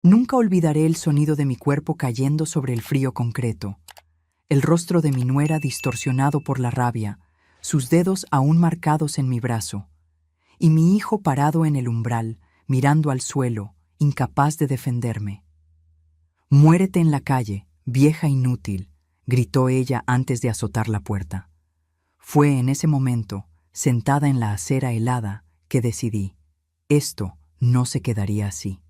Nunca olvidaré el sonido de mi cuerpo cayendo sobre el frío concreto, el rostro de mi nuera distorsionado por la rabia, sus dedos aún marcados en mi brazo, y mi hijo parado en el umbral, mirando al suelo, incapaz de defenderme. «Muérete en la calle, vieja inútil», gritó ella antes de azotar la puerta. Fue en ese momento, sentada en la acera helada, que decidí, esto no se quedaría así.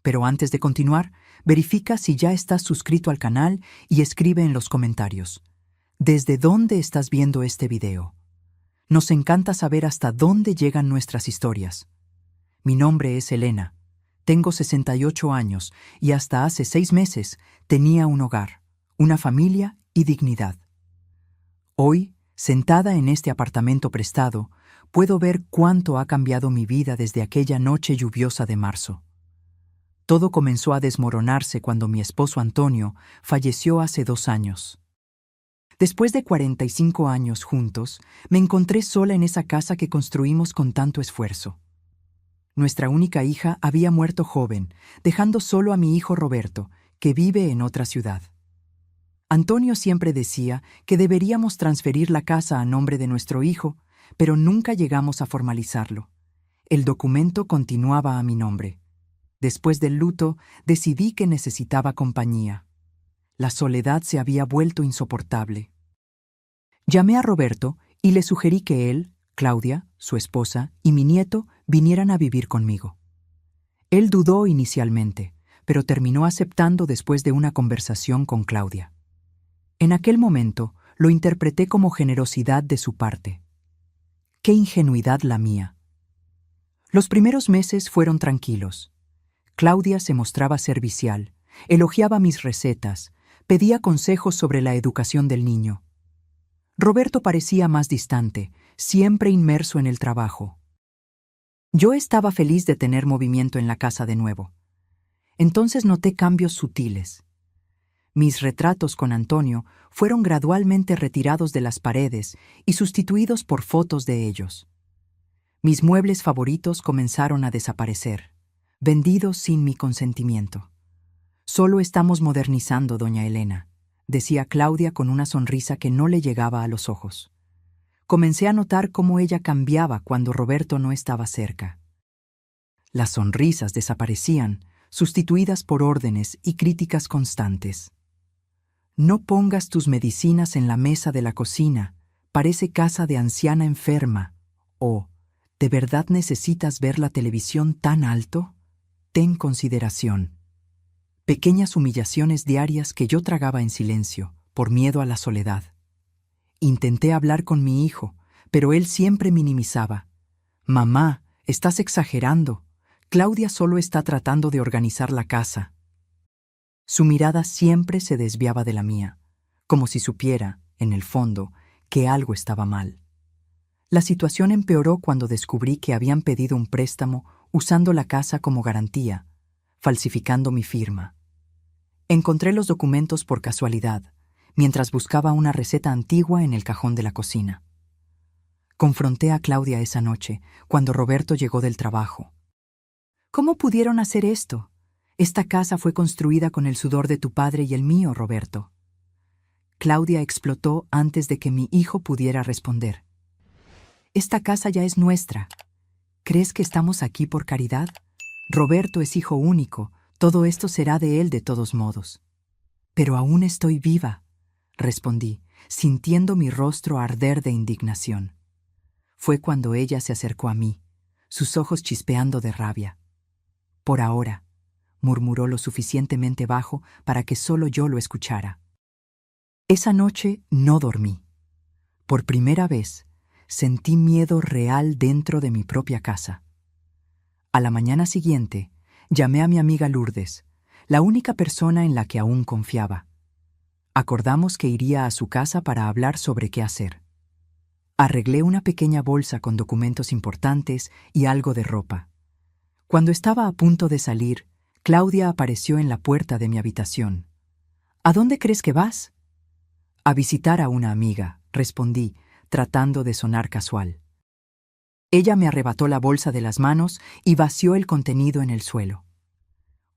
Pero antes de continuar, verifica si ya estás suscrito al canal y escribe en los comentarios, ¿desde dónde estás viendo este video? Nos encanta saber hasta dónde llegan nuestras historias. Mi nombre es Elena, tengo 68 años y hasta hace 6 meses tenía un hogar, una familia y dignidad. Hoy, sentada en este apartamento prestado, puedo ver cuánto ha cambiado mi vida desde aquella noche lluviosa de marzo. Todo comenzó a desmoronarse cuando mi esposo Antonio falleció hace 2 años. Después de 45 años juntos, me encontré sola en esa casa que construimos con tanto esfuerzo. Nuestra única hija había muerto joven, dejando solo a mi hijo Roberto, que vive en otra ciudad. Antonio siempre decía que deberíamos transferir la casa a nombre de nuestro hijo, pero nunca llegamos a formalizarlo. El documento continuaba a mi nombre. Después del luto, decidí que necesitaba compañía. La soledad se había vuelto insoportable. Llamé a Roberto y le sugerí que él, Claudia, su esposa, y mi nieto vinieran a vivir conmigo. Él dudó inicialmente, pero terminó aceptando después de una conversación con Claudia. En aquel momento, lo interpreté como generosidad de su parte. ¡Qué ingenuidad la mía! Los primeros meses fueron tranquilos. Claudia se mostraba servicial, elogiaba mis recetas, pedía consejos sobre la educación del niño. Roberto parecía más distante, siempre inmerso en el trabajo. Yo estaba feliz de tener movimiento en la casa de nuevo. Entonces noté cambios sutiles. Mis retratos con Antonio fueron gradualmente retirados de las paredes y sustituidos por fotos de ellos. Mis muebles favoritos comenzaron a desaparecer, vendidos sin mi consentimiento. «Solo estamos modernizando, doña Elena», decía Claudia con una sonrisa que no le llegaba a los ojos. Comencé a notar cómo ella cambiaba cuando Roberto no estaba cerca. Las sonrisas desaparecían, sustituidas por órdenes y críticas constantes. «No pongas tus medicinas en la mesa de la cocina, parece casa de anciana enferma», o «¿de verdad necesitas ver la televisión tan alto? Ten consideración». Pequeñas humillaciones diarias que yo tragaba en silencio, por miedo a la soledad. Intenté hablar con mi hijo, pero él siempre minimizaba. «Mamá, estás exagerando. Claudia solo está tratando de organizar la casa». Su mirada siempre se desviaba de la mía, como si supiera, en el fondo, que algo estaba mal. La situación empeoró cuando descubrí que habían pedido un préstamo usando la casa como garantía, falsificando mi firma. Encontré los documentos por casualidad, mientras buscaba una receta antigua en el cajón de la cocina. Confronté a Claudia esa noche, cuando Roberto llegó del trabajo. «¿Cómo pudieron hacer esto? Esta casa fue construida con el sudor de tu padre y el mío, Roberto». Claudia explotó antes de que mi hijo pudiera responder. «Esta casa ya es nuestra. ¿Crees que estamos aquí por caridad? Roberto es hijo único, todo esto será de él de todos modos». «Pero aún estoy viva», respondí, sintiendo mi rostro arder de indignación. Fue cuando ella se acercó a mí, sus ojos chispeando de rabia. «Por ahora», murmuró lo suficientemente bajo para que solo yo lo escuchara. Esa noche no dormí. Por primera vez, sentí miedo real dentro de mi propia casa. A la mañana siguiente, llamé a mi amiga Lourdes, la única persona en la que aún confiaba. Acordamos que iría a su casa para hablar sobre qué hacer. Arreglé una pequeña bolsa con documentos importantes y algo de ropa. Cuando estaba a punto de salir, Claudia apareció en la puerta de mi habitación. «¿A dónde crees que vas?» «A visitar a una amiga», respondí, tratando de sonar casual. Ella me arrebató la bolsa de las manos y vació el contenido en el suelo.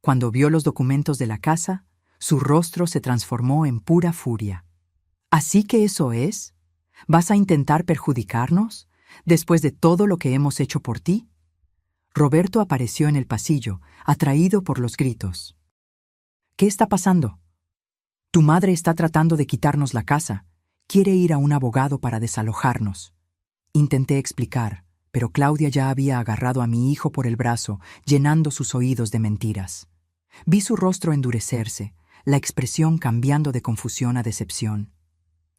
Cuando vio los documentos de la casa, su rostro se transformó en pura furia. ¿Así que eso es? ¿Vas a intentar perjudicarnos, después de todo lo que hemos hecho por ti? Roberto apareció en el pasillo, atraído por los gritos. ¿Qué está pasando? Tu madre está tratando de quitarnos la casa. Quiere ir a un abogado para desalojarnos. Intenté explicar, pero Claudia ya había agarrado a mi hijo por el brazo, llenando sus oídos de mentiras. Vi su rostro endurecerse, la expresión cambiando de confusión a decepción.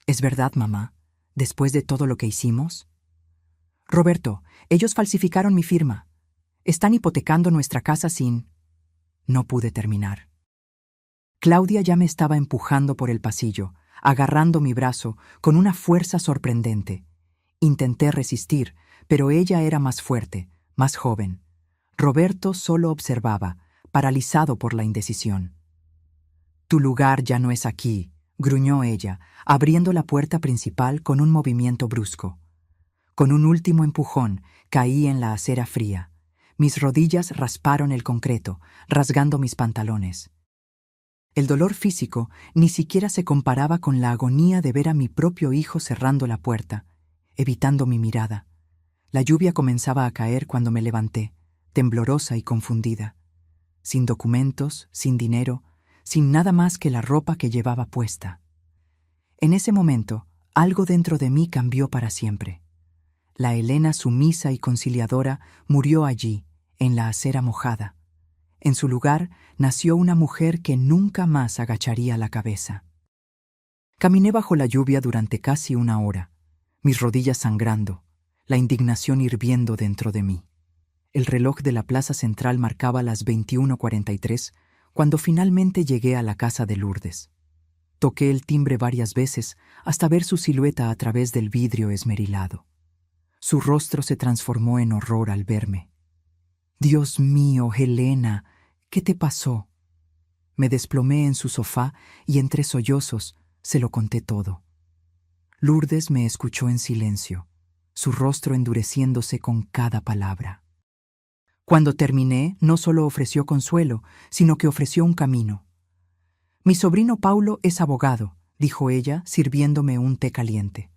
¿Es verdad, mamá? ¿Después de todo lo que hicimos? Roberto, ellos falsificaron mi firma. Están hipotecando nuestra casa sin... No pude terminar. Claudia ya me estaba empujando por el pasillo, agarrando mi brazo con una fuerza sorprendente. Intenté resistir, pero ella era más fuerte, más joven. Roberto solo observaba, paralizado por la indecisión. Tu lugar ya no es aquí, gruñó ella, abriendo la puerta principal con un movimiento brusco. Con un último empujón, caí en la acera fría. Mis rodillas rasparon el concreto, rasgando mis pantalones. El dolor físico ni siquiera se comparaba con la agonía de ver a mi propio hijo cerrando la puerta, evitando mi mirada. La lluvia comenzaba a caer cuando me levanté, temblorosa y confundida. Sin documentos, sin dinero, sin nada más que la ropa que llevaba puesta. En ese momento, algo dentro de mí cambió para siempre. La Elena sumisa y conciliadora murió allí, en la acera mojada. En su lugar nació una mujer que nunca más agacharía la cabeza. Caminé bajo la lluvia durante casi una hora, mis rodillas sangrando, la indignación hirviendo dentro de mí. El reloj de la plaza central marcaba las 21:43 cuando finalmente llegué a la casa de Lourdes. Toqué el timbre varias veces hasta ver su silueta a través del vidrio esmerilado. Su rostro se transformó en horror al verme. Dios mío, Helena, ¿qué te pasó? Me desplomé en su sofá y entre sollozos se lo conté todo. Lourdes me escuchó en silencio, su rostro endureciéndose con cada palabra. Cuando terminé, no solo ofreció consuelo, sino que ofreció un camino. Mi sobrino Paulo es abogado, dijo ella, sirviéndome un té caliente.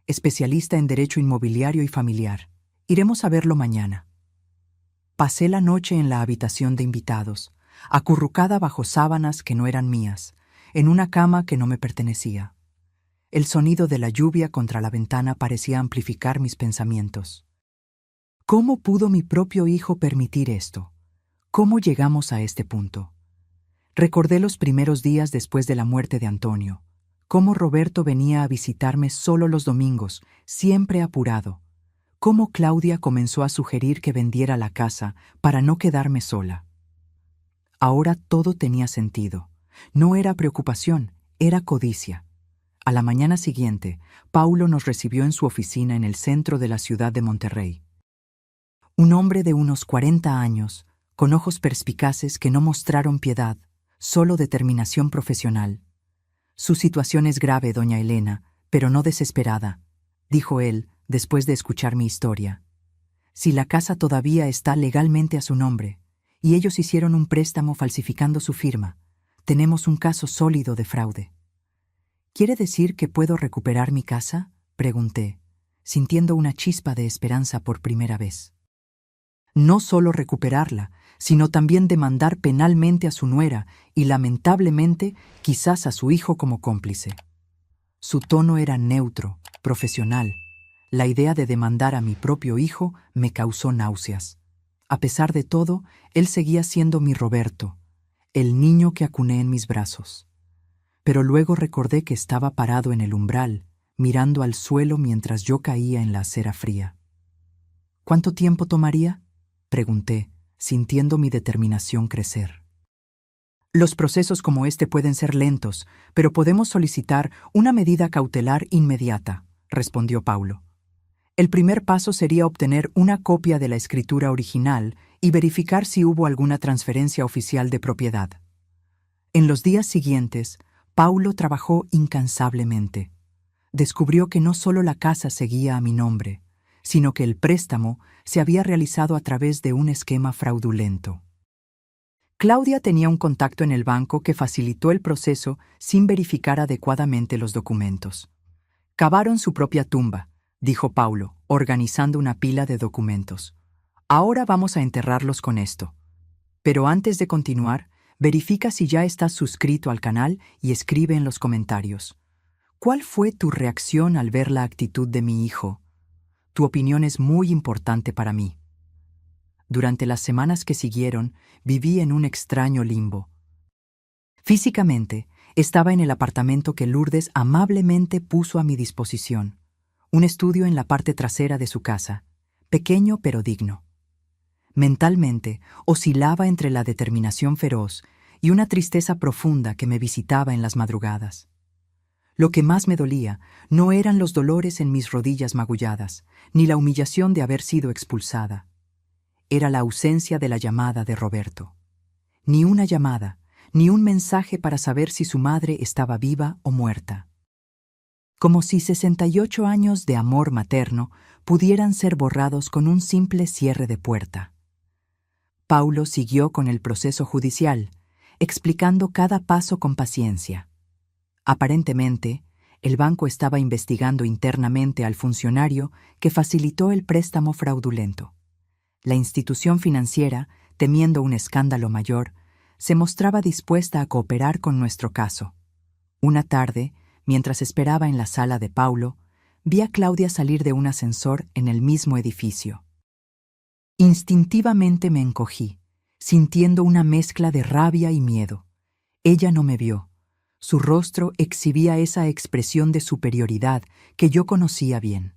Especialista en derecho inmobiliario y familiar. Iremos a verlo mañana. Pasé la noche en la habitación de invitados, acurrucada bajo sábanas que no eran mías, en una cama que no me pertenecía. El sonido de la lluvia contra la ventana parecía amplificar mis pensamientos. ¿Cómo pudo mi propio hijo permitir esto? ¿Cómo llegamos a este punto? Recordé los primeros días después de la muerte de Antonio, cómo Roberto venía a visitarme solo los domingos, siempre apurado. Cómo Claudia comenzó a sugerir que vendiera la casa para no quedarme sola. Ahora todo tenía sentido. No era preocupación, era codicia. A la mañana siguiente, Paulo nos recibió en su oficina en el centro de la ciudad de Monterrey. Un hombre de unos 40 años, con ojos perspicaces que no mostraron piedad, solo determinación profesional. Su situación es grave, doña Elena, pero no desesperada, dijo él, después de escuchar mi historia. Si la casa todavía está legalmente a su nombre, y ellos hicieron un préstamo falsificando su firma, tenemos un caso sólido de fraude. ¿Quiere decir que puedo recuperar mi casa?, pregunté, sintiendo una chispa de esperanza por primera vez. No solo recuperarla, sino también demandar penalmente a su nuera y, lamentablemente, quizás a su hijo como cómplice. Su tono era neutro, profesional. La idea de demandar a mi propio hijo me causó náuseas. A pesar de todo, él seguía siendo mi Roberto, el niño que acuné en mis brazos. Pero luego recordé que estaba parado en el umbral, mirando al suelo mientras yo caía en la acera fría. ¿Cuánto tiempo tomaría?, pregunté, sintiendo mi determinación crecer. Los procesos como este pueden ser lentos, pero podemos solicitar una medida cautelar inmediata, respondió Paulo. El primer paso sería obtener una copia de la escritura original y verificar si hubo alguna transferencia oficial de propiedad. En los días siguientes, Paulo trabajó incansablemente. Descubrió que no solo la casa seguía a mi nombre, sino que el préstamo se había realizado a través de un esquema fraudulento. Claudia tenía un contacto en el banco que facilitó el proceso sin verificar adecuadamente los documentos. Cavaron su propia tumba, dijo Paulo, organizando una pila de documentos. Ahora vamos a enterrarlos con esto. Pero antes de continuar, verifica si ya estás suscrito al canal y escribe en los comentarios. ¿Cuál fue tu reacción al ver la actitud de mi hijo? Tu opinión es muy importante para mí. Durante las semanas que siguieron, viví en un extraño limbo. Físicamente, estaba en el apartamento que Lourdes amablemente puso a mi disposición, un estudio en la parte trasera de su casa, pequeño pero digno. Mentalmente, oscilaba entre la determinación feroz y una tristeza profunda que me visitaba en las madrugadas. Lo que más me dolía no eran los dolores en mis rodillas magulladas, ni la humillación de haber sido expulsada. Era la ausencia de la llamada de Roberto. Ni una llamada, ni un mensaje para saber si su madre estaba viva o muerta. Como si 68 años de amor materno pudieran ser borrados con un simple cierre de puerta. Paulo siguió con el proceso judicial, explicando cada paso con paciencia. Aparentemente, el banco estaba investigando internamente al funcionario que facilitó el préstamo fraudulento. La institución financiera, temiendo un escándalo mayor, se mostraba dispuesta a cooperar con nuestro caso. Una tarde, mientras esperaba en la sala de Paulo, vi a Claudia salir de un ascensor en el mismo edificio. Instintivamente me encogí, sintiendo una mezcla de rabia y miedo. Ella no me vio. Su rostro exhibía esa expresión de superioridad que yo conocía bien.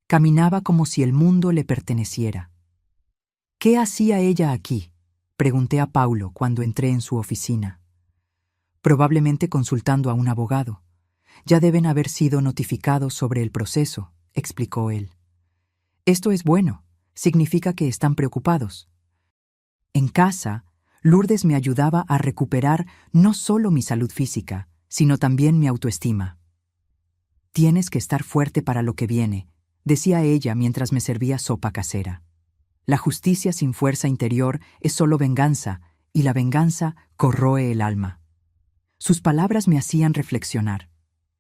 Caminaba como si el mundo le perteneciera. ¿Qué hacía ella aquí?, pregunté a Paulo cuando entré en su oficina. Probablemente consultando a un abogado. Ya deben haber sido notificados sobre el proceso, explicó él. Esto es bueno, significa que están preocupados. En casa, Lourdes me ayudaba a recuperar no solo mi salud física, sino también mi autoestima. Tienes que estar fuerte para lo que viene, decía ella mientras me servía sopa casera. La justicia sin fuerza interior es solo venganza, y la venganza corroe el alma. Sus palabras me hacían reflexionar.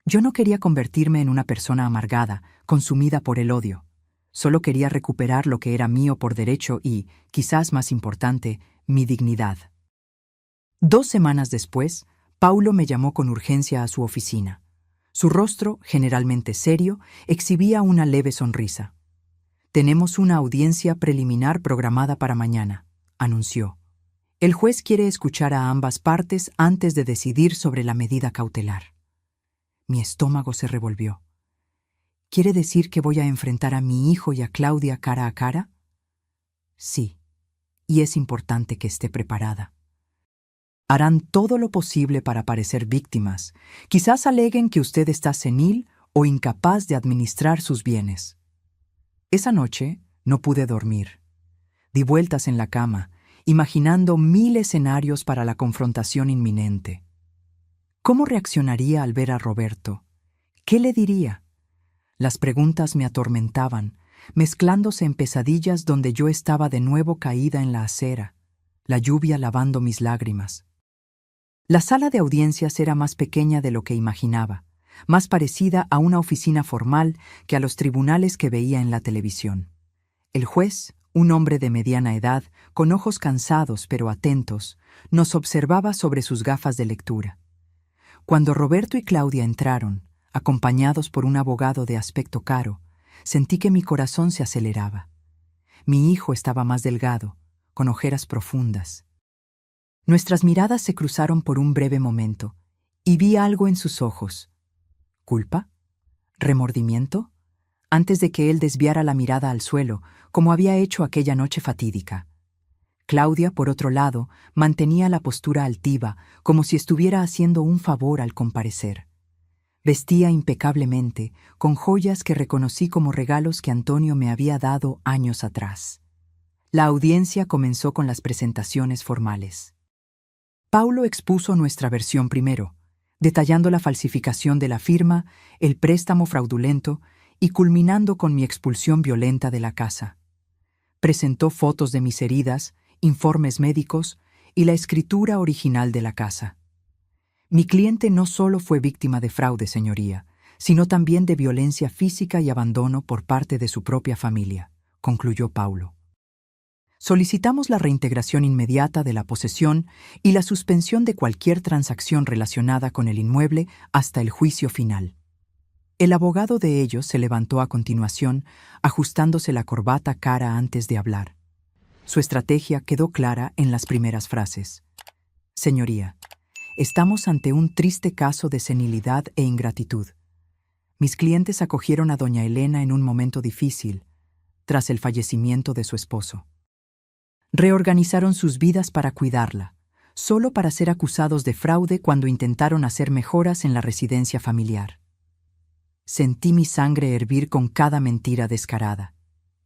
Yo no quería convertirme en una persona amargada, consumida por el odio. Solo quería recuperar lo que era mío por derecho y, quizás más importante, mi dignidad. 2 semanas después, Paulo me llamó con urgencia a su oficina. Su rostro, generalmente serio, exhibía una leve sonrisa. «Tenemos una audiencia preliminar programada para mañana», anunció. «El juez quiere escuchar a ambas partes antes de decidir sobre la medida cautelar». Mi estómago se revolvió. ¿Quiere decir que voy a enfrentar a mi hijo y a Claudia cara a cara? Sí, y es importante que esté preparada. Harán todo lo posible para parecer víctimas. Quizás aleguen que usted está senil o incapaz de administrar sus bienes. Esa noche no pude dormir. Di vueltas en la cama, imaginando 1000 escenarios para la confrontación inminente. ¿Cómo reaccionaría al ver a Roberto? ¿Qué le diría? Las preguntas me atormentaban, mezclándose en pesadillas donde yo estaba de nuevo caída en la acera, la lluvia lavando mis lágrimas. La sala de audiencias era más pequeña de lo que imaginaba, más parecida a una oficina formal que a los tribunales que veía en la televisión. El juez, un hombre de mediana edad, con ojos cansados pero atentos, nos observaba sobre sus gafas de lectura. Cuando Roberto y Claudia entraron, acompañados por un abogado de aspecto caro, sentí que mi corazón se aceleraba. Mi hijo estaba más delgado, con ojeras profundas. Nuestras miradas se cruzaron por un breve momento, y vi algo en sus ojos. ¿Culpa? ¿Remordimiento? Antes de que él desviara la mirada al suelo, como había hecho aquella noche fatídica. Claudia, por otro lado, mantenía la postura altiva, como si estuviera haciendo un favor al comparecer. Vestía impecablemente, con joyas que reconocí como regalos que Antonio me había dado años atrás. La audiencia comenzó con las presentaciones formales. Paulo expuso nuestra versión primero, detallando la falsificación de la firma, el préstamo fraudulento y culminando con mi expulsión violenta de la casa. Presentó fotos de mis heridas, informes médicos y la escritura original de la casa. Mi cliente no solo fue víctima de fraude, señoría, sino también de violencia física y abandono por parte de su propia familia, concluyó Paulo. Solicitamos la reintegración inmediata de la posesión y la suspensión de cualquier transacción relacionada con el inmueble hasta el juicio final. El abogado de ellos se levantó a continuación, ajustándose la corbata cara antes de hablar. Su estrategia quedó clara en las primeras frases. Señoría, estamos ante un triste caso de senilidad e ingratitud. Mis clientes acogieron a doña Elena en un momento difícil, tras el fallecimiento de su esposo. Reorganizaron sus vidas para cuidarla, solo para ser acusados de fraude cuando intentaron hacer mejoras en la residencia familiar. Sentí mi sangre hervir con cada mentira descarada.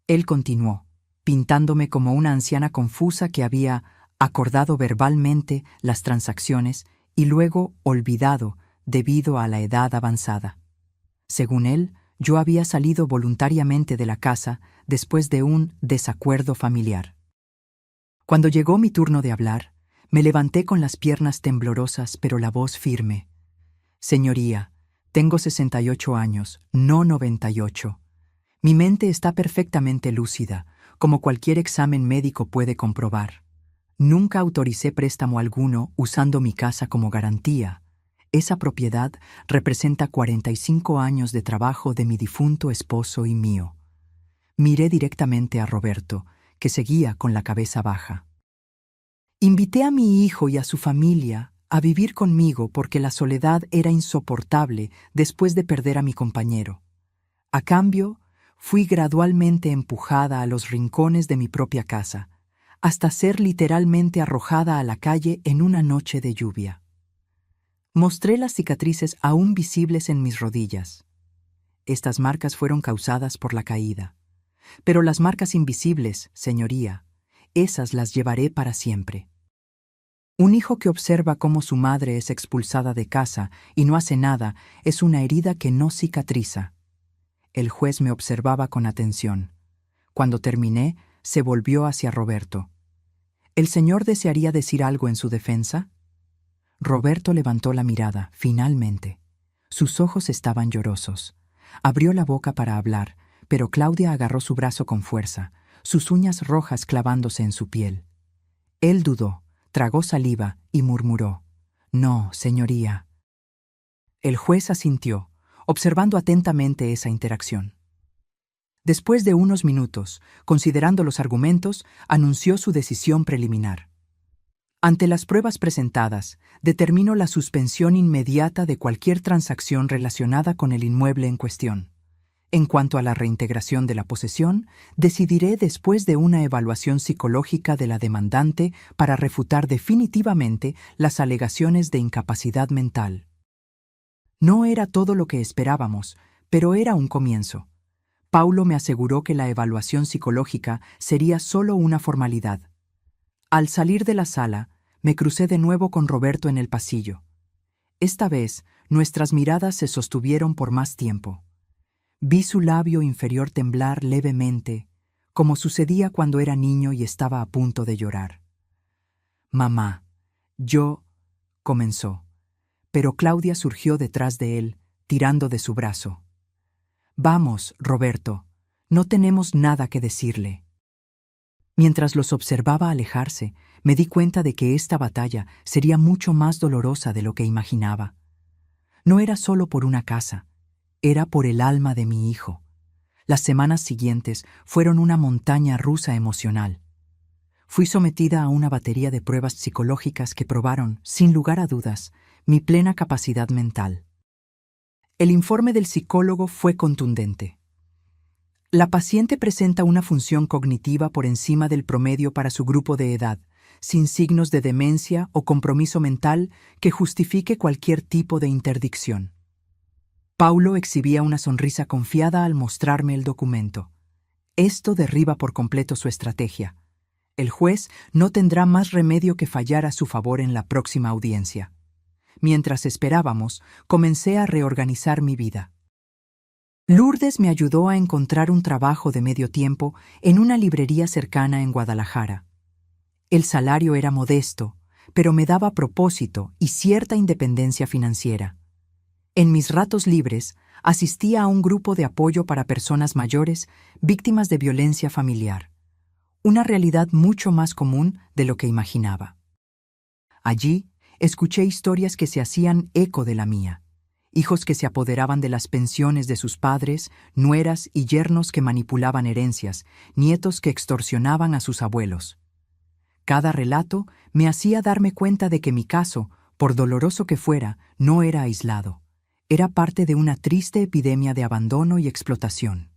Él continuó, pintándome como una anciana confusa que había acordado verbalmente las transacciones y luego olvidado debido a la edad avanzada. Según él, yo había salido voluntariamente de la casa después de un desacuerdo familiar. Cuando llegó mi turno de hablar, me levanté con las piernas temblorosas pero la voz firme. Señoría, tengo 68 años, no 98. Mi mente está perfectamente lúcida, como cualquier examen médico puede comprobar. Nunca autoricé préstamo alguno usando mi casa como garantía. Esa propiedad representa 45 años de trabajo de mi difunto esposo y mío. Miré directamente a Roberto, que seguía con la cabeza baja. Invité a mi hijo y a su familia a vivir conmigo porque la soledad era insoportable después de perder a mi compañero. A cambio, fui gradualmente empujada a los rincones de mi propia casa, hasta ser literalmente arrojada a la calle en una noche de lluvia. Mostré las cicatrices aún visibles en mis rodillas. Estas marcas fueron causadas por la caída. Pero las marcas invisibles, señoría, esas las llevaré para siempre. Un hijo que observa cómo su madre es expulsada de casa y no hace nada es una herida que no cicatriza. El juez me observaba con atención. Cuando terminé, se volvió hacia Roberto. ¿El señor desearía decir algo en su defensa? Roberto levantó la mirada, finalmente. Sus ojos estaban llorosos. Abrió la boca para hablar, pero Claudia agarró su brazo con fuerza, sus uñas rojas clavándose en su piel. Él dudó, tragó saliva y murmuró: «No, señoría». El juez asintió, observando atentamente esa interacción. Después de unos minutos, considerando los argumentos, anunció su decisión preliminar. Ante las pruebas presentadas, determino la suspensión inmediata de cualquier transacción relacionada con el inmueble en cuestión. En cuanto a la reintegración de la posesión, decidiré después de una evaluación psicológica de la demandante para refutar definitivamente las alegaciones de incapacidad mental. No era todo lo que esperábamos, pero era un comienzo. Paulo me aseguró que la evaluación psicológica sería solo una formalidad. Al salir de la sala, me crucé de nuevo con Roberto en el pasillo. Esta vez, nuestras miradas se sostuvieron por más tiempo. Vi su labio inferior temblar levemente, como sucedía cuando era niño y estaba a punto de llorar. «Mamá, yo…», comenzó, pero Claudia surgió detrás de él, tirando de su brazo. «Vamos, Roberto, no tenemos nada que decirle». Mientras los observaba alejarse, me di cuenta de que esta batalla sería mucho más dolorosa de lo que imaginaba. No era solo por una casa, era por el alma de mi hijo. Las semanas siguientes fueron una montaña rusa emocional. Fui sometida a una batería de pruebas psicológicas que probaron, sin lugar a dudas, mi plena capacidad mental. El informe del psicólogo fue contundente. La paciente presenta una función cognitiva por encima del promedio para su grupo de edad, sin signos de demencia o compromiso mental que justifique cualquier tipo de interdicción. Paulo exhibía una sonrisa confiada al mostrarme el documento. Esto derriba por completo su estrategia. El juez no tendrá más remedio que fallar a su favor en la próxima audiencia. Mientras esperábamos, comencé a reorganizar mi vida. Lourdes me ayudó a encontrar un trabajo de medio tiempo en una librería cercana en Guadalajara. El salario era modesto, pero me daba propósito y cierta independencia financiera. En mis ratos libres, asistía a un grupo de apoyo para personas mayores víctimas de violencia familiar, una realidad mucho más común de lo que imaginaba. Allí, escuché historias que se hacían eco de la mía, hijos que se apoderaban de las pensiones de sus padres, nueras y yernos que manipulaban herencias, nietos que extorsionaban a sus abuelos. Cada relato me hacía darme cuenta de que mi caso, por doloroso que fuera, no era aislado. Era parte de una triste epidemia de abandono y explotación.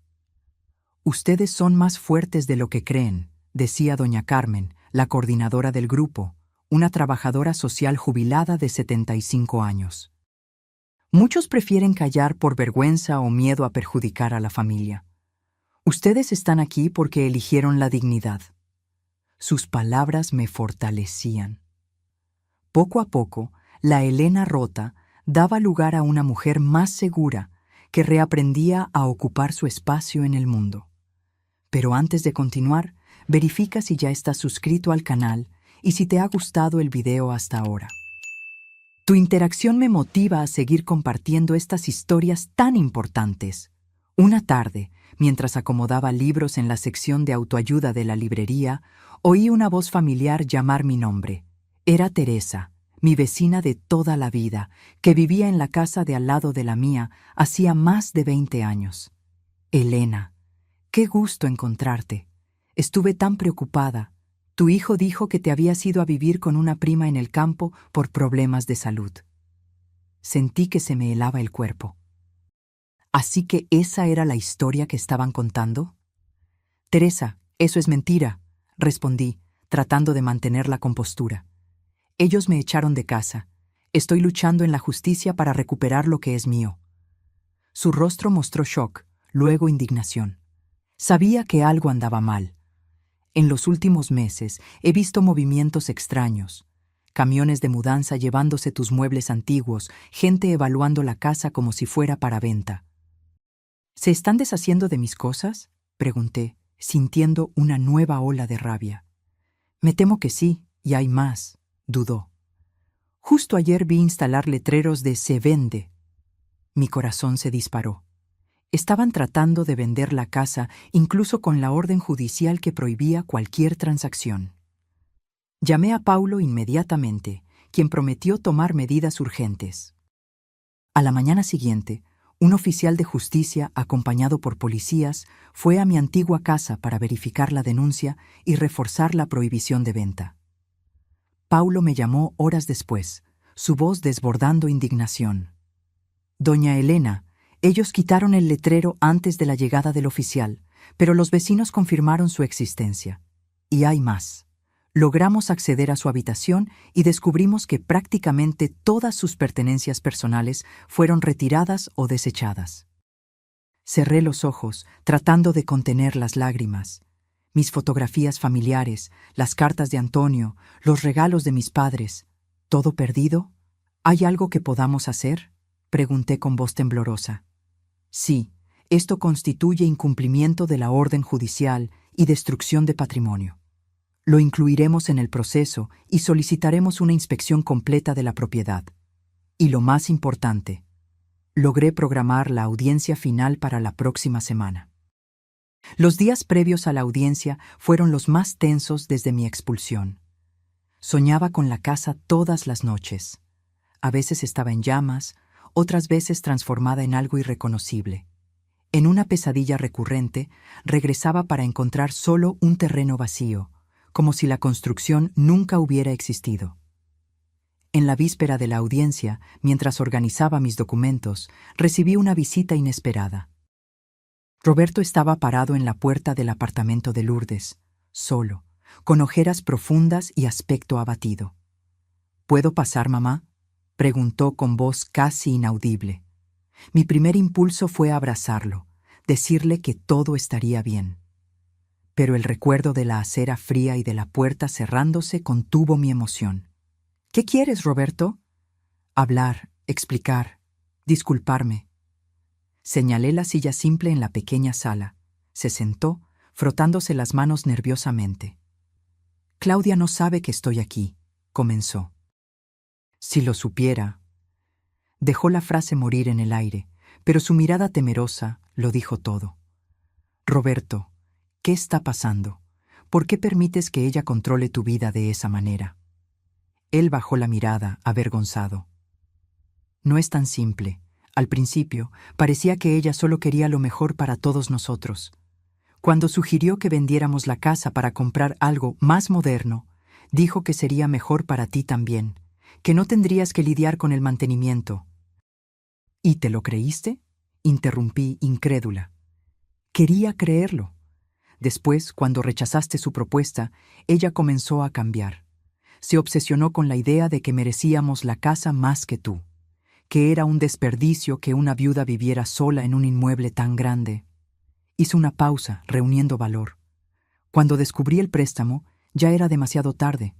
«Ustedes son más fuertes de lo que creen», decía doña Carmen, la coordinadora del grupo, una trabajadora social jubilada de 75 años. «Muchos prefieren callar por vergüenza o miedo a perjudicar a la familia. Ustedes están aquí porque eligieron la dignidad». Sus palabras me fortalecían. Poco a poco, la Elena rota daba lugar a una mujer más segura que reaprendía a ocupar su espacio en el mundo. Pero antes de continuar, verifica si ya estás suscrito al canal y si te ha gustado el video hasta ahora. Tu interacción me motiva a seguir compartiendo estas historias tan importantes. Una tarde, mientras acomodaba libros en la sección de autoayuda de la librería, oí una voz familiar llamar mi nombre. Era Teresa, mi vecina de toda la vida, que vivía en la casa de al lado de la mía hacía más de 20 años. «Elena, qué gusto encontrarte. Estuve tan preocupada. Tu hijo dijo que te habías ido a vivir con una prima en el campo por problemas de salud». Sentí que se me helaba el cuerpo. ¿Así que esa era la historia que estaban contando? «Teresa, eso es mentira», respondí, tratando de mantener la compostura. «Ellos me echaron de casa. Estoy luchando en la justicia para recuperar lo que es mío». Su rostro mostró shock, luego indignación. Sabía que algo andaba mal. En los últimos meses he visto movimientos extraños. Camiones de mudanza llevándose tus muebles antiguos, gente evaluando la casa como si fuera para venta. ¿Se están deshaciendo de mis cosas?, pregunté, sintiendo una nueva ola de rabia. «Me temo que sí, y hay más», dudó. «Justo ayer vi instalar letreros de «Se vende». Mi corazón se disparó. Estaban tratando de vender la casa, incluso con la orden judicial que prohibía cualquier transacción. Llamé a Paulo inmediatamente, quien prometió tomar medidas urgentes. A la mañana siguiente, un oficial de justicia, acompañado por policías, fue a mi antigua casa para verificar la denuncia y reforzar la prohibición de venta. Paulo me llamó horas después, su voz desbordando indignación. «Doña Elena, ellos quitaron el letrero antes de la llegada del oficial, pero los vecinos confirmaron su existencia. Y hay más. Logramos acceder a su habitación y descubrimos que prácticamente todas sus pertenencias personales fueron retiradas o desechadas». Cerré los ojos, tratando de contener las lágrimas. Mis fotografías familiares, las cartas de Antonio, los regalos de mis padres. ¿Todo perdido? ¿Hay algo que podamos hacer?, pregunté con voz temblorosa. «Sí, esto constituye incumplimiento de la orden judicial y destrucción de patrimonio. Lo incluiremos en el proceso y solicitaremos una inspección completa de la propiedad. Y lo más importante, logré programar la audiencia final para la próxima semana». Los días previos a la audiencia fueron los más tensos desde mi expulsión. Soñaba con la casa todas las noches. A veces estaba en llamas, otras veces transformada en algo irreconocible. En una pesadilla recurrente, regresaba para encontrar solo un terreno vacío, como si la construcción nunca hubiera existido. En la víspera de la audiencia, mientras organizaba mis documentos, recibí una visita inesperada. Roberto estaba parado en la puerta del apartamento de Lourdes, solo, con ojeras profundas y aspecto abatido. «¿Puedo pasar, mamá?», preguntó con voz casi inaudible. Mi primer impulso fue abrazarlo, decirle que todo estaría bien. Pero el recuerdo de la acera fría y de la puerta cerrándose contuvo mi emoción. «¿Qué quieres, Roberto?». «Hablar, explicar, disculparme». Señalé la silla simple en la pequeña sala. Se sentó, frotándose las manos nerviosamente. «Claudia no sabe que estoy aquí. comenzó. Si lo supiera. Dejó la frase morir en el aire, pero su mirada temerosa lo dijo todo. Roberto, ¿qué está pasando? ¿Por qué permites que ella controle tu vida de esa manera? Él bajó la mirada, avergonzado. No es tan simple. Al principio, parecía que ella solo quería lo mejor para todos nosotros. Cuando sugirió que vendiéramos la casa para comprar algo más moderno, dijo que sería mejor para ti también, que no tendrías que lidiar con el mantenimiento. ¿Y te lo creíste? Interrumpí, incrédula. Quería creerlo. Después, cuando rechazaste su propuesta, ella comenzó a cambiar. Se obsesionó con la idea de que merecíamos la casa más que tú, que era un desperdicio que una viuda viviera sola en un inmueble tan grande. Hizo una pausa, reuniendo valor. Cuando descubrí el préstamo, ya era demasiado tarde.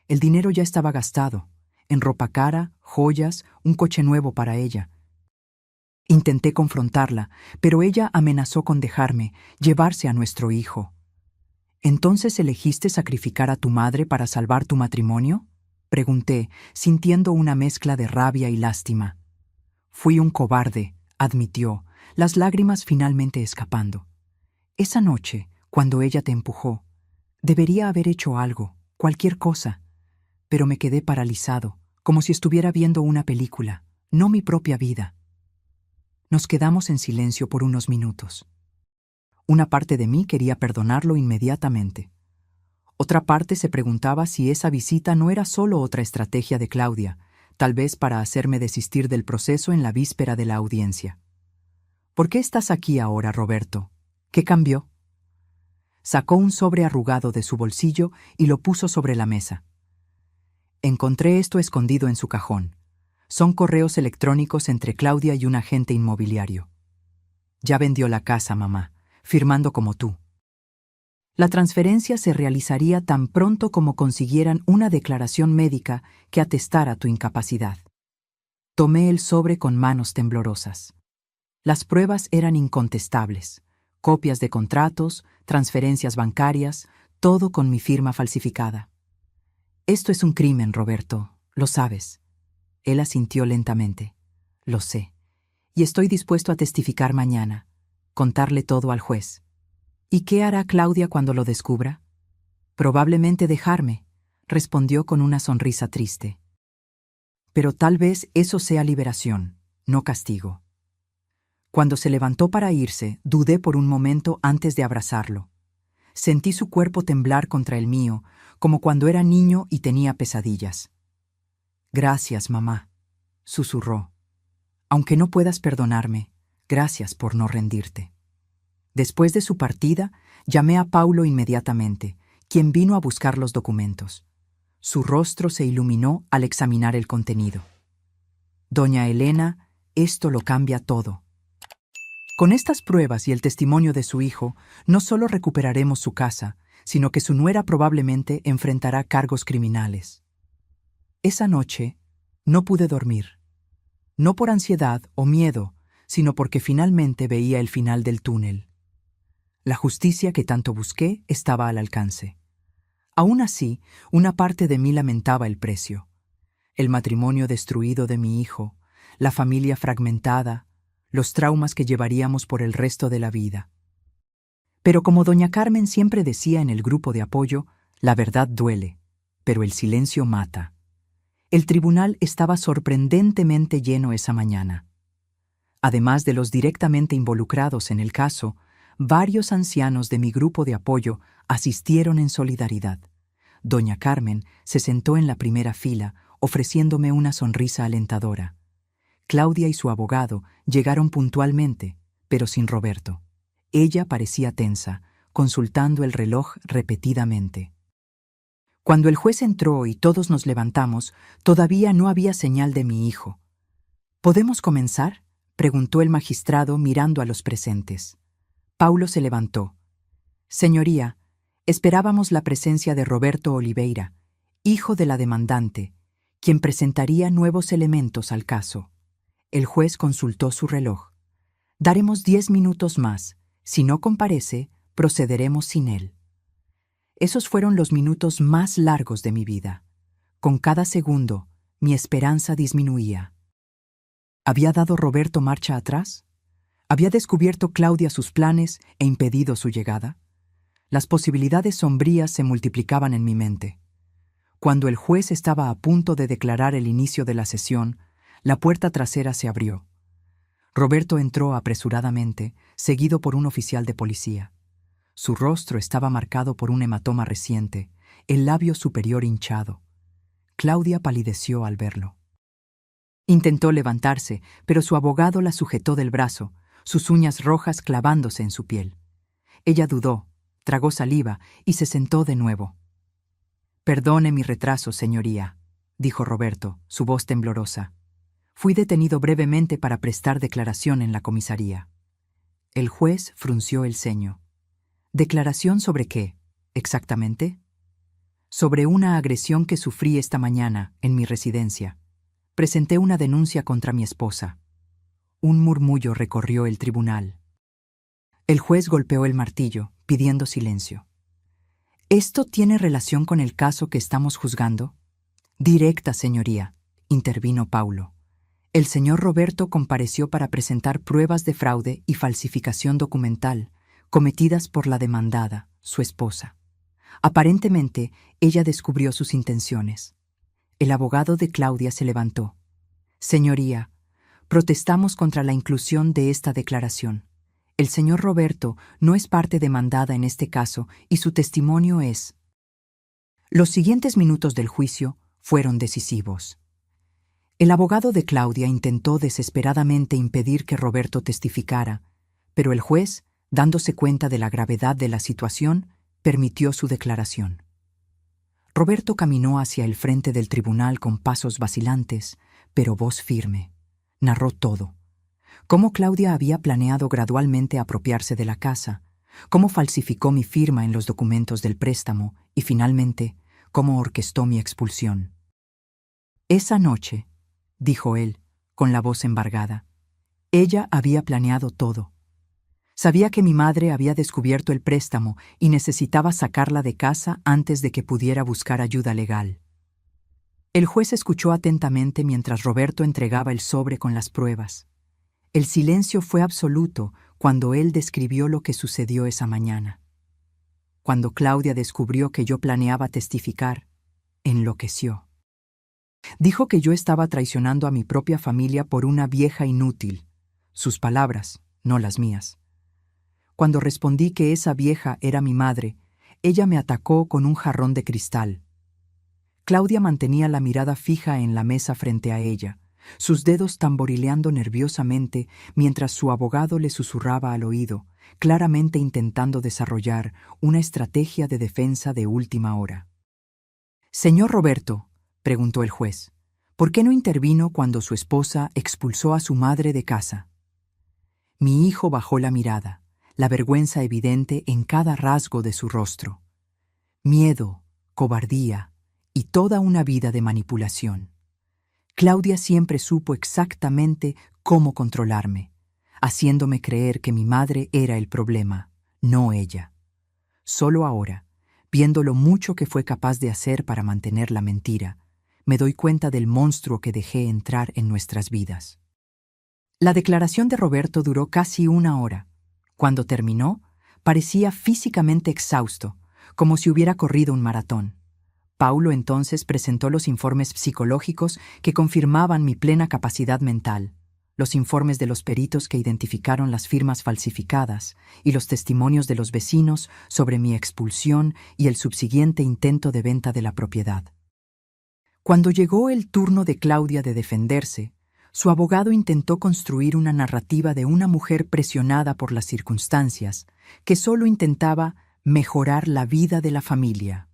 El dinero ya estaba gastado, en ropa cara, joyas, un coche nuevo para ella. Intenté confrontarla, pero ella amenazó con dejarme, llevarse a nuestro hijo. ¿Entonces elegiste sacrificar a tu madre para salvar tu matrimonio? Pregunté, sintiendo una mezcla de rabia y lástima. Fui un cobarde, admitió, las lágrimas finalmente escapando. Esa noche, cuando ella te empujó, debería haber hecho algo, cualquier cosa, pero me quedé paralizado, como si estuviera viendo una película, no mi propia vida. Nos quedamos en silencio por unos minutos. Una parte de mí quería perdonarlo inmediatamente. Otra parte se preguntaba si esa visita no era solo otra estrategia de Claudia, tal vez para hacerme desistir del proceso en la víspera de la audiencia. ¿Por qué estás aquí ahora, Roberto? ¿Qué cambió? Sacó un sobre arrugado de su bolsillo y lo puso sobre la mesa. Encontré esto escondido en su cajón. Son correos electrónicos entre Claudia y un agente inmobiliario. Ya vendió la casa, mamá, firmando como tú. La transferencia se realizaría tan pronto como consiguieran una declaración médica que atestara tu incapacidad. Tomé el sobre con manos temblorosas. Las pruebas eran incontestables. Copias de contratos, transferencias bancarias, todo con mi firma falsificada. Esto es un crimen, Roberto, lo sabes. Él asintió lentamente. Lo sé. Y estoy dispuesto a testificar mañana, contarle todo al juez. ¿Y qué hará Claudia cuando lo descubra? Probablemente dejarme, respondió con una sonrisa triste. Pero tal vez eso sea liberación, no castigo. Cuando se levantó para irse, dudé por un momento antes de abrazarlo. Sentí su cuerpo temblar contra el mío, como cuando era niño y tenía pesadillas. Gracias, mamá, susurró. Aunque no puedas perdonarme, gracias por no rendirte. Después de su partida, llamé a Paulo inmediatamente, quien vino a buscar los documentos. Su rostro se iluminó al examinar el contenido. Doña Elena, esto lo cambia todo. Con estas pruebas y el testimonio de su hijo, no solo recuperaremos su casa, sino que su nuera probablemente enfrentará cargos criminales. Esa noche no pude dormir, no por ansiedad o miedo, sino porque finalmente veía el final del túnel. La justicia que tanto busqué estaba al alcance. Aún así, una parte de mí lamentaba el precio. El matrimonio destruido de mi hijo, la familia fragmentada, los traumas que llevaríamos por el resto de la vida. Pero como doña Carmen siempre decía en el grupo de apoyo, la verdad duele, pero el silencio mata. El tribunal estaba sorprendentemente lleno esa mañana. Además de los directamente involucrados en el caso, varios ancianos de mi grupo de apoyo asistieron en solidaridad. Doña Carmen se sentó en la primera fila, ofreciéndome una sonrisa alentadora. Claudia y su abogado llegaron puntualmente, pero sin Roberto. Ella parecía tensa, consultando el reloj repetidamente. Cuando el juez entró y todos nos levantamos, todavía no había señal de mi hijo. ¿Podemos comenzar?, preguntó el magistrado mirando a los presentes. Paulo se levantó. Señoría, esperábamos la presencia de Roberto Oliveira, hijo de la demandante, quien presentaría nuevos elementos al caso. El juez consultó su reloj. Daremos 10 minutos más. Si no comparece, procederemos sin él. Esos fueron los minutos más largos de mi vida. Con cada segundo, mi esperanza disminuía. ¿Había dado Roberto marcha atrás? ¿Había descubierto Claudia sus planes e impedido su llegada? Las posibilidades sombrías se multiplicaban en mi mente. Cuando el juez estaba a punto de declarar el inicio de la sesión, la puerta trasera se abrió. Roberto entró apresuradamente, seguido por un oficial de policía. Su rostro estaba marcado por un hematoma reciente, el labio superior hinchado. Claudia palideció al verlo. Intentó levantarse, pero su abogado la sujetó del brazo, sus uñas rojas clavándose en su piel. Ella dudó, tragó saliva y se sentó de nuevo. «Perdone mi retraso, señoría», dijo Roberto, su voz temblorosa. «Fui detenido brevemente para prestar declaración en la comisaría». El juez frunció el ceño. «¿Declaración sobre qué, exactamente?» «Sobre una agresión que sufrí esta mañana en mi residencia. Presenté una denuncia contra mi esposa». Un murmullo recorrió el tribunal. El juez golpeó el martillo, pidiendo silencio. «¿Esto tiene relación con el caso que estamos juzgando?» «Directa, señoría», intervino Paulo. «El señor Roberto compareció para presentar pruebas de fraude y falsificación documental cometidas por la demandada, su esposa. Aparentemente, ella descubrió sus intenciones». El abogado de Claudia se levantó. «Señoría, protestamos contra la inclusión de esta declaración. El señor Roberto no es parte demandada en este caso y su testimonio es». Los siguientes minutos del juicio fueron decisivos. El abogado de Claudia intentó desesperadamente impedir que Roberto testificara, pero el juez, dándose cuenta de la gravedad de la situación, permitió su declaración. Roberto caminó hacia el frente del tribunal con pasos vacilantes, pero voz firme. Narró todo. Cómo Claudia había planeado gradualmente apropiarse de la casa, cómo falsificó mi firma en los documentos del préstamo y, finalmente, cómo orquestó mi expulsión. «Esa noche», dijo él, con la voz embargada, «ella había planeado todo. Sabía que mi madre había descubierto el préstamo y necesitaba sacarla de casa antes de que pudiera buscar ayuda legal». El juez escuchó atentamente mientras Roberto entregaba el sobre con las pruebas. El silencio fue absoluto cuando él describió lo que sucedió esa mañana. Cuando Claudia descubrió que yo planeaba testificar, enloqueció. Dijo que yo estaba traicionando a mi propia familia por una vieja inútil. Sus palabras, no las mías. Cuando respondí que esa vieja era mi madre, ella me atacó con un jarrón de cristal. Claudia mantenía la mirada fija en la mesa frente a ella, sus dedos tamborileando nerviosamente mientras su abogado le susurraba al oído, claramente intentando desarrollar una estrategia de defensa de última hora. «Señor Roberto», preguntó el juez, «¿por qué no intervino cuando su esposa expulsó a su madre de casa?» Mi hijo bajó la mirada, la vergüenza evidente en cada rasgo de su rostro. Miedo, cobardía y toda una vida de manipulación. Claudia siempre supo exactamente cómo controlarme, haciéndome creer que mi madre era el problema, no ella. Solo ahora, viendo lo mucho que fue capaz de hacer para mantener la mentira, me doy cuenta del monstruo que dejé entrar en nuestras vidas. La declaración de Roberto duró casi 1 hora. Cuando terminó, parecía físicamente exhausto, como si hubiera corrido un maratón. Paulo entonces presentó los informes psicológicos que confirmaban mi plena capacidad mental, los informes de los peritos que identificaron las firmas falsificadas y los testimonios de los vecinos sobre mi expulsión y el subsiguiente intento de venta de la propiedad. Cuando llegó el turno de Claudia de defenderse, su abogado intentó construir una narrativa de una mujer presionada por las circunstancias que solo intentaba mejorar la vida de la familia.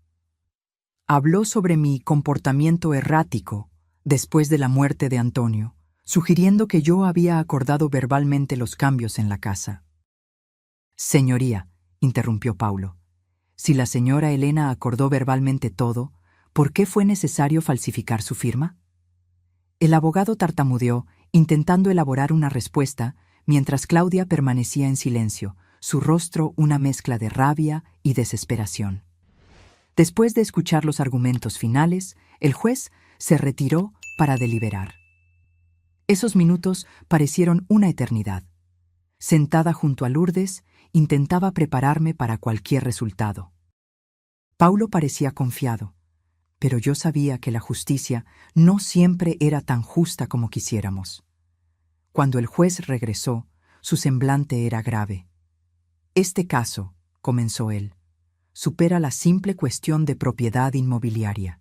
Habló sobre mi comportamiento errático después de la muerte de Antonio, sugiriendo que yo había acordado verbalmente los cambios en la casa. «Señoría», interrumpió Paulo, «si la señora Elena acordó verbalmente todo, ¿por qué fue necesario falsificar su firma?» El abogado tartamudeó, intentando elaborar una respuesta, mientras Claudia permanecía en silencio, su rostro una mezcla de rabia y desesperación. Después de escuchar los argumentos finales, El juez se retiró para deliberar. Esos minutos parecieron una eternidad. Sentada junto a Lourdes, intentaba prepararme para cualquier resultado. Paulo parecía confiado, pero yo sabía que la justicia no siempre era tan justa como quisiéramos. Cuando el juez regresó, su semblante era grave. Este caso, comenzó él, supera la simple cuestión de propiedad inmobiliaria.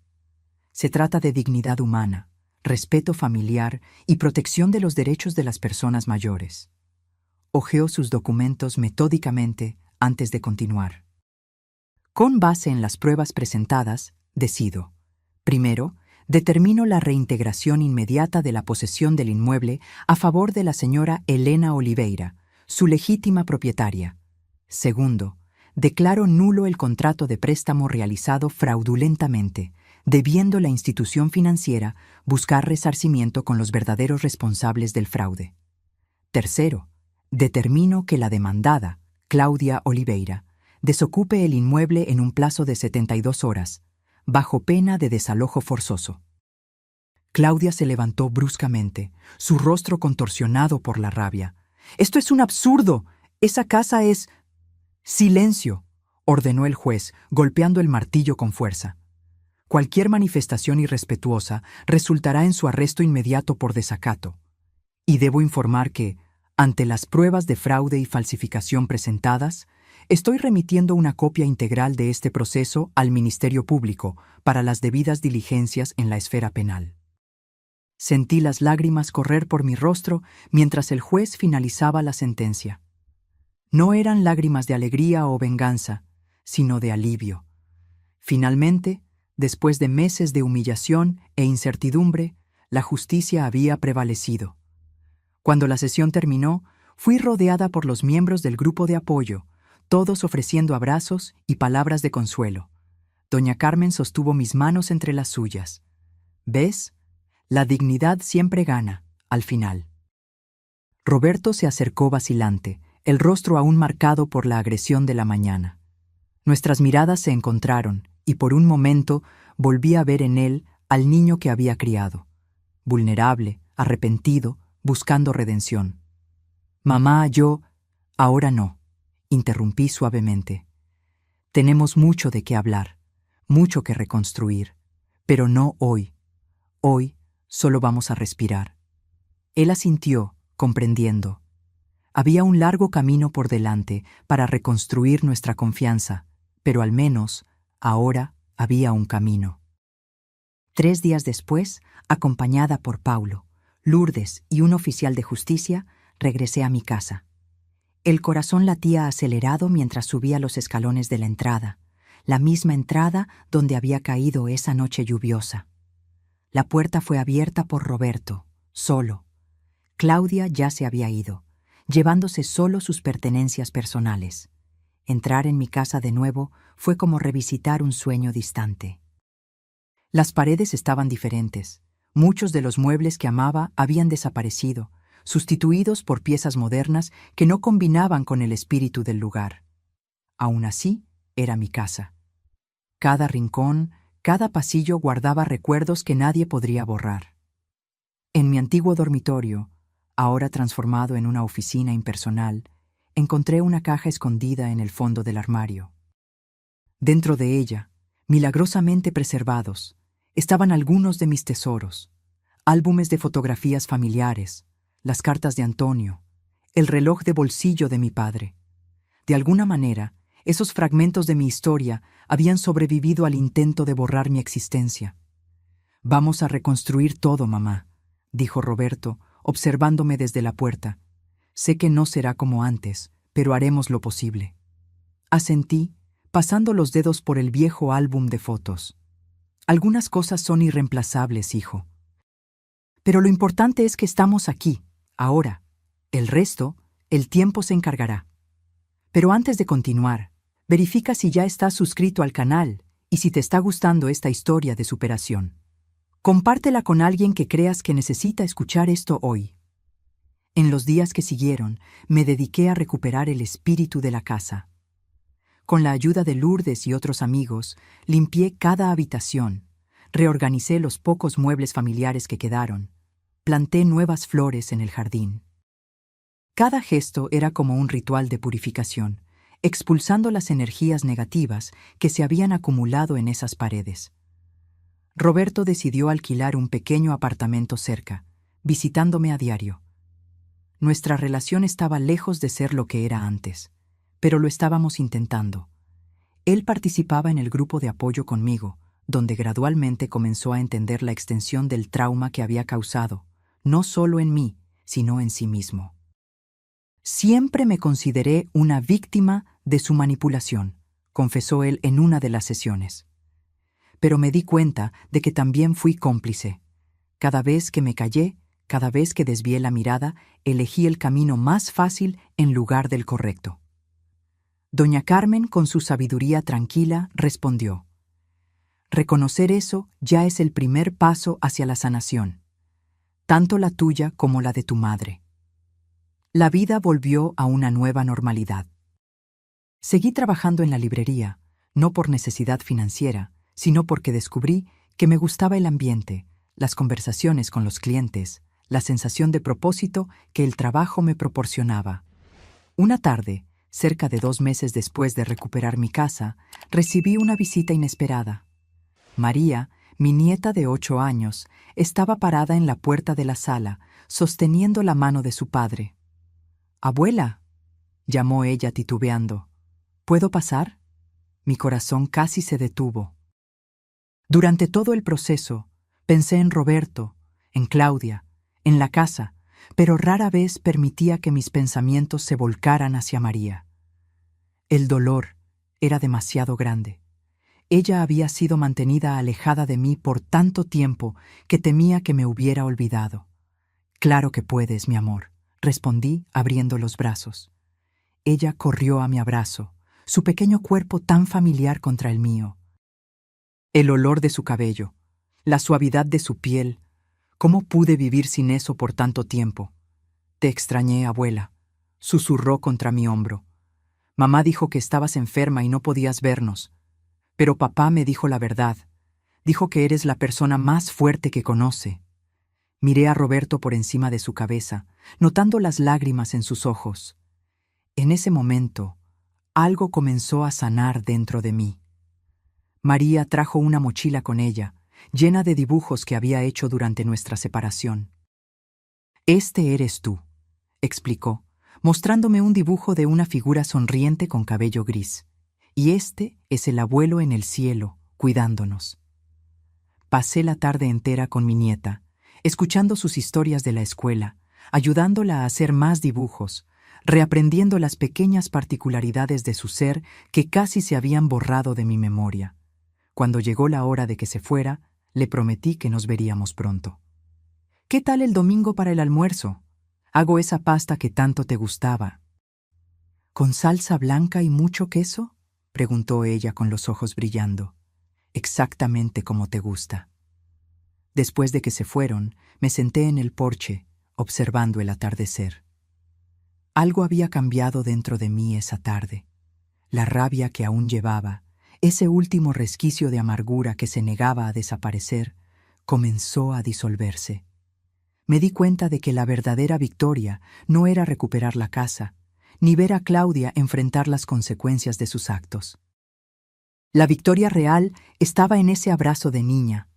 Se trata de dignidad humana, respeto familiar y protección de los derechos de las personas mayores. Hojeó sus documentos metódicamente antes de continuar. Con base en las pruebas presentadas, decido. Primero, determino la reintegración inmediata de la posesión del inmueble a favor de la señora Elena Oliveira, su legítima propietaria. Segundo, declaro nulo el contrato de préstamo realizado fraudulentamente, debiendo la institución financiera buscar resarcimiento con los verdaderos responsables del fraude. Tercero, determino que la demandada, Claudia Oliveira, desocupe el inmueble en un plazo de 72 horas, bajo pena de desalojo forzoso. Claudia se levantó bruscamente, su rostro contorsionado por la rabia. «¡Esto es un absurdo! ¡Esa casa es...» «¡Silencio!», ordenó el juez, golpeando el martillo con fuerza. Cualquier manifestación irrespetuosa resultará en su arresto inmediato por desacato. Y debo informar que, ante las pruebas de fraude y falsificación presentadas, estoy remitiendo una copia integral de este proceso al Ministerio Público para las debidas diligencias en la esfera penal. Sentí las lágrimas correr por mi rostro mientras el juez finalizaba la sentencia. No eran lágrimas de alegría o venganza, sino de alivio. Finalmente, después de meses de humillación e incertidumbre, la justicia había prevalecido. Cuando la sesión terminó, fui rodeada por los miembros del grupo de apoyo, todos ofreciendo abrazos y palabras de consuelo. Doña Carmen sostuvo mis manos entre las suyas. ¿Ves? La dignidad siempre gana, al final. Roberto se acercó vacilante, el rostro aún marcado por la agresión de la mañana. Nuestras miradas se encontraron, y por un momento volví a ver en él al niño que había criado, vulnerable, arrepentido, buscando redención. «Mamá, yo...» «Ahora no», interrumpí suavemente. «Tenemos mucho de qué hablar, mucho que reconstruir, pero no hoy. Hoy solo vamos a respirar». Él asintió, comprendiendo. Había un largo camino por delante para reconstruir nuestra confianza, pero al menos, ahora había un camino. 3 días después, acompañada por Paulo, Lourdes y un oficial de justicia, regresé a mi casa. El corazón latía acelerado mientras subía los escalones de la entrada, la misma entrada donde había caído esa noche lluviosa. La puerta fue abierta por Roberto, solo. Claudia ya se había ido, llevándose solo sus pertenencias personales. Entrar en mi casa de nuevo fue como revisitar un sueño distante. Las paredes estaban diferentes. Muchos de los muebles que amaba habían desaparecido, sustituidos por piezas modernas que no combinaban con el espíritu del lugar. Aún así, era mi casa. Cada rincón, cada pasillo guardaba recuerdos que nadie podría borrar. En mi antiguo dormitorio, ahora transformado en una oficina impersonal, encontré una caja escondida en el fondo del armario. Dentro de ella, milagrosamente preservados, estaban algunos de mis tesoros, álbumes de fotografías familiares, las cartas de Antonio, el reloj de bolsillo de mi padre. De alguna manera, esos fragmentos de mi historia habían sobrevivido al intento de borrar mi existencia. «Vamos a reconstruir todo, mamá», dijo Roberto, observándome desde la puerta. «Sé que no será como antes, pero haremos lo posible». Asentí, pasando los dedos por el viejo álbum de fotos. «Algunas cosas son irreemplazables, hijo. Pero lo importante es que estamos aquí, ahora. El resto, el tiempo se encargará. Pero antes de continuar, verifica si ya estás suscrito al canal y si te está gustando esta historia de superación. Compártela con alguien que creas que necesita escuchar esto hoy». En los días que siguieron, me dediqué a recuperar el espíritu de la casa. Con la ayuda de Lourdes y otros amigos, limpié cada habitación, reorganicé los pocos muebles familiares que quedaron. Planté nuevas flores en el jardín. Cada gesto era como un ritual de purificación, expulsando las energías negativas que se habían acumulado en esas paredes. Roberto decidió alquilar un pequeño apartamento cerca, visitándome a diario. Nuestra relación estaba lejos de ser lo que era antes, pero lo estábamos intentando. Él participaba en el grupo de apoyo conmigo, donde gradualmente comenzó a entender la extensión del trauma que había causado, no solo en mí, sino en sí mismo. Siempre me consideré una víctima de su manipulación, confesó él en una de las sesiones. Pero me di cuenta de que también fui cómplice. Cada vez que me callé, cada vez que desvié la mirada, elegí el camino más fácil en lugar del correcto. Doña Carmen, con su sabiduría tranquila, respondió: reconocer eso ya es el primer paso hacia la sanación, tanto la tuya como la de tu madre. La vida volvió a una nueva normalidad. Seguí trabajando en la librería, no por necesidad financiera, sino porque descubrí que me gustaba el ambiente, las conversaciones con los clientes, la sensación de propósito que el trabajo me proporcionaba. Una tarde, cerca de 2 meses después de recuperar mi casa, recibí una visita inesperada. María, mi nieta de 8 años, estaba parada en la puerta de la sala, sosteniendo la mano de su padre. «Abuela», llamó ella titubeando, «¿puedo pasar?». Mi corazón casi se detuvo. Durante todo el proceso, pensé en Roberto, en Claudia, en la casa, pero rara vez permitía que mis pensamientos se volcaran hacia María. El dolor era demasiado grande. Ella había sido mantenida alejada de mí por tanto tiempo que temía que me hubiera olvidado. «Claro que puedes, mi amor», respondí, abriendo los brazos. Ella corrió a mi abrazo, su pequeño cuerpo tan familiar contra el mío. El olor de su cabello, la suavidad de su piel. ¿Cómo pude vivir sin eso por tanto tiempo? «Te extrañé, abuela», susurró contra mi hombro. «Mamá dijo que estabas enferma y no podías vernos. Pero papá me dijo la verdad. Dijo que eres la persona más fuerte que conoce». Miré a Roberto por encima de su cabeza, notando las lágrimas en sus ojos. En ese momento, algo comenzó a sanar dentro de mí. María trajo una mochila con ella, llena de dibujos que había hecho durante nuestra separación. «Este eres tú», explicó, mostrándome un dibujo de una figura sonriente con cabello gris. «Y este es el abuelo en el cielo, cuidándonos». Pasé la tarde entera con mi nieta, escuchando sus historias de la escuela, ayudándola a hacer más dibujos, reaprendiendo las pequeñas particularidades de su ser que casi se habían borrado de mi memoria. Cuando llegó la hora de que se fuera, le prometí que nos veríamos pronto. «¿Qué tal el domingo para el almuerzo? Hago esa pasta que tanto te gustaba». «¿Con salsa blanca y mucho queso?», preguntó ella con los ojos brillando. «Exactamente como te gusta». Después de que se fueron, me senté en el porche, observando el atardecer. Algo había cambiado dentro de mí esa tarde. La rabia que aún llevaba, ese último resquicio de amargura que se negaba a desaparecer, comenzó a disolverse. Me di cuenta de que la verdadera victoria no era recuperar la casa, ni ver a Claudia enfrentar las consecuencias de sus actos. La victoria real estaba en ese abrazo de niña,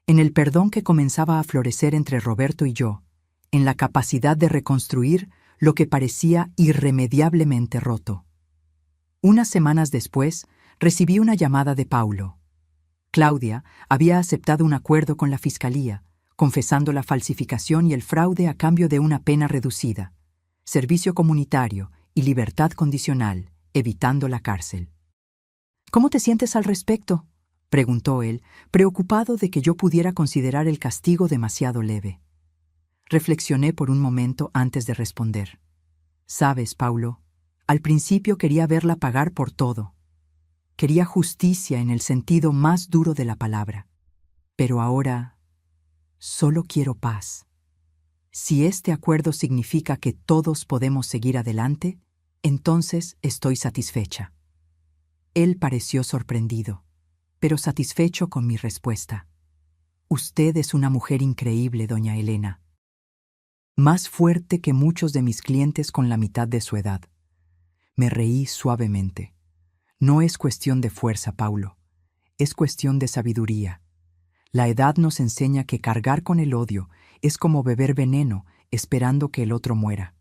en el perdón que comenzaba a florecer entre Roberto y yo, en la capacidad de reconstruir lo que parecía irremediablemente roto. Unas semanas después, recibí una llamada de Paulo. Claudia había aceptado un acuerdo con la fiscalía, confesando la falsificación y el fraude a cambio de una pena reducida, servicio comunitario y libertad condicional, evitando la cárcel. «¿Cómo te sientes al respecto?», preguntó él, preocupado de que yo pudiera considerar el castigo demasiado leve. Reflexioné por un momento antes de responder. «Sabes, Paulo, al principio quería verla pagar por todo. Quería justicia en el sentido más duro de la palabra. Pero ahora solo quiero paz. Si este acuerdo significa que todos podemos seguir adelante, entonces estoy satisfecha». Él pareció sorprendido, pero satisfecho con mi respuesta. Usted es una mujer increíble, doña Elena. Más fuerte que muchos de mis clientes con la mitad de su edad. Me reí suavemente. No es cuestión de fuerza, Paulo. Es cuestión de sabiduría. La edad nos enseña que cargar con el odio es como beber veneno esperando que el otro muera.